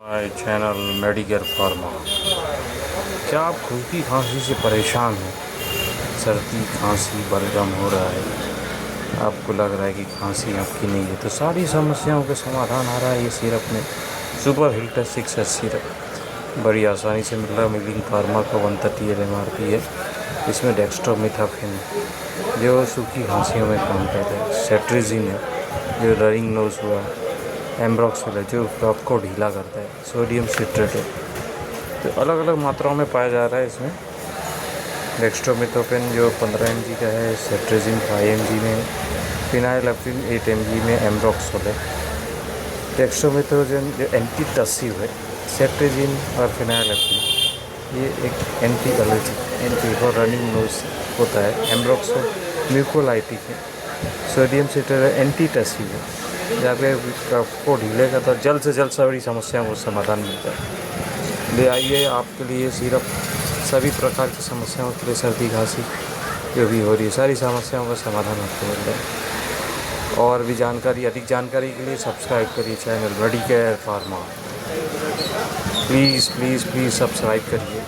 My channel Medicare pharma. क्या आप खुरकी खांसी से परेशान हैं? सर्दी खांसी बलगम हो रहा है, आपको लग रहा है कि खांसी आपकी नहीं है, तो सारी समस्याओं का समाधान आ रहा है ये सिरप में। सुपर हिल्टर 6S सिरप बड़ी आसानी से मिल रहा है। मेडिकेयर फार्मा का 130 MRP है। इसमें डेक्स्ट्रोमिथाफिन जो सूखी खांसियों में काम करता है, सेट्रिजिन है जो रनिंग नोज हुआ, एम्ब्रोक्सिल है जो कफ को ढीला करता है, सोडियम सिट्रेट है। तो अलग अलग मात्राओं में पाया जा रहा है इसमें। डेक्स्ट्रोमिथाफिन जो 15 mg का है, सेट्रिजिन 5 mg में, फिनाइलएल्फिन 8 mg में, एम्ब्रोक्सिल है। डेक्स्ट्रोमिथाफिन जो एंटी टसिव है, सेट्रिजिन और फिनाइलएल्फिन ये एक anti allergic anti for running nose होता है। एम्ब्रोक्सिल म्यूकोलाइटिक है, सोडियम सिट्रेट एंटी टसिव है, जहाँ पे कफ को ढीले का तो जल्द से जल्द सारी समस्याओं को समाधान मिलता है। ले आइए आपके लिए सिरप सभी प्रकार की समस्याओं के लिए, सर्दी खांसी जो भी हो रही है सारी समस्याओं का समाधान आपको मिल रहा है। और भी जानकारी, अधिक जानकारी के लिए सब्सक्राइब करिए channel Medicare pharma. Please please please subscribe करिए।